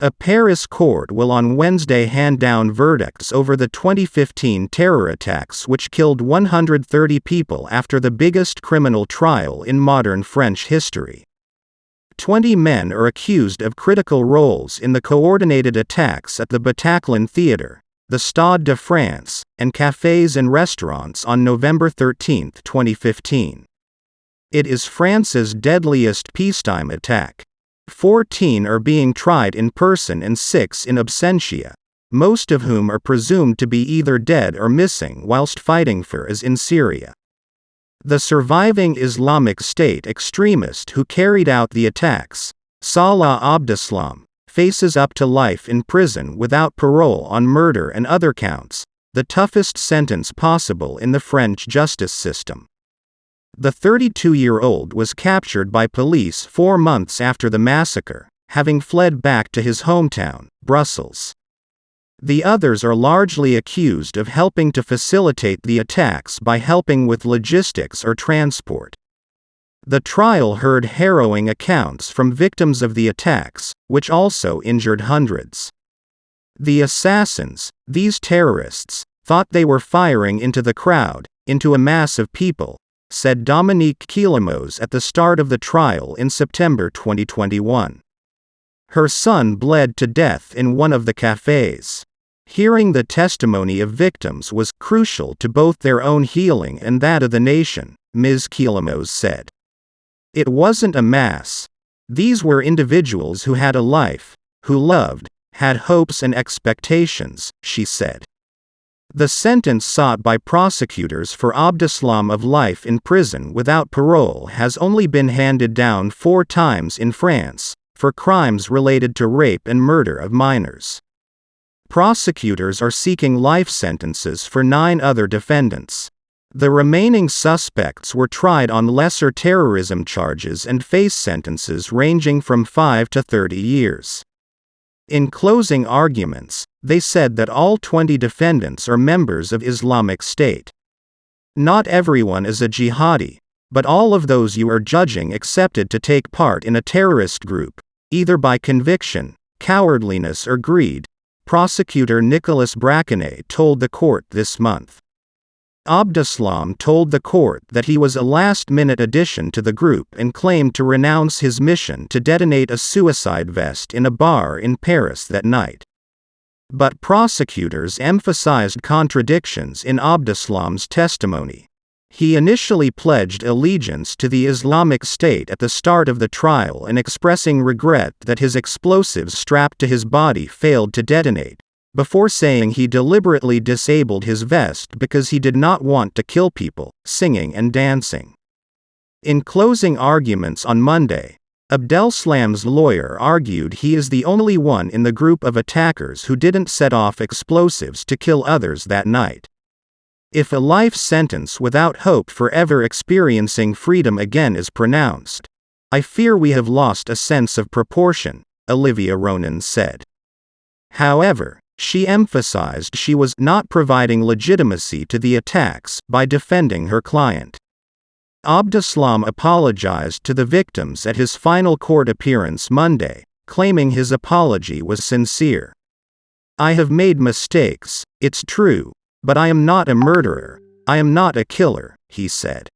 A Paris court will on Wednesday hand down verdicts over the 2015 terror attacks which killed 130 people after the biggest criminal trial in modern French history. 20 men are accused of critical roles in the coordinated attacks at the Bataclan Theatre, the Stade de France, and cafes and restaurants on November 13, 2015. It is France's deadliest peacetime attack. 14 are being tried in person and 6 in absentia, most of whom are presumed to be either dead or missing whilst fighting for IS in Syria. The surviving Islamic State extremist who carried out the attacks, Salah Abdeslam, faces up to life in prison without parole on murder and other counts, the toughest sentence possible in the French justice system. The 32-year-old was captured by police 4 months after the massacre, having fled back to his hometown, Brussels. The others are largely accused of helping to facilitate the attacks by helping with logistics or transport. The trial heard harrowing accounts from victims of the attacks, which also injured hundreds. The assassins, these terrorists, thought they were firing into the crowd, into a mass of people, said Dominique Quilemos at the start of the trial in September 2021. Her son bled to death in one of the cafes. Hearing the testimony of victims was crucial to both their own healing and that of the nation, Ms. Quilemos said. It wasn't a mass. These were individuals who had a life, who loved, had hopes and expectations, she said. The sentence sought by prosecutors for Abdeslam of life in prison without parole has only been handed down 4 times in France, for crimes related to rape and murder of minors. Prosecutors are seeking life sentences for 9 other defendants. The remaining suspects were tried on lesser terrorism charges and face sentences ranging from 5 to 30 years. In closing arguments, they said that all 20 defendants are members of Islamic State. Not everyone is a jihadi, but all of those you are judging accepted to take part in a terrorist group, either by conviction, cowardliness or greed, prosecutor Nicolas Braconnet told the court this month. Abdeslam told the court that he was a last-minute addition to the group and claimed to renounce his mission to detonate a suicide vest in a bar in Paris that night. But prosecutors emphasized contradictions in Abdeslam's testimony. He initially pledged allegiance to the Islamic State at the start of the trial and expressing regret that his explosives strapped to his body failed to detonate, before saying he deliberately disabled his vest because he did not want to kill people, singing and dancing. In closing arguments on Monday, Abdeslam's lawyer argued he is the only one in the group of attackers who didn't set off explosives to kill others that night. If a life sentence without hope for ever experiencing freedom again is pronounced, I fear we have lost a sense of proportion, Olivia Ronan said. However, she emphasized she was not providing legitimacy to the attacks by defending her client. Abdeslam apologized to the victims at his final court appearance Monday, claiming his apology was sincere. I have made mistakes, it's true, but I am not a murderer, I am not a killer, he said.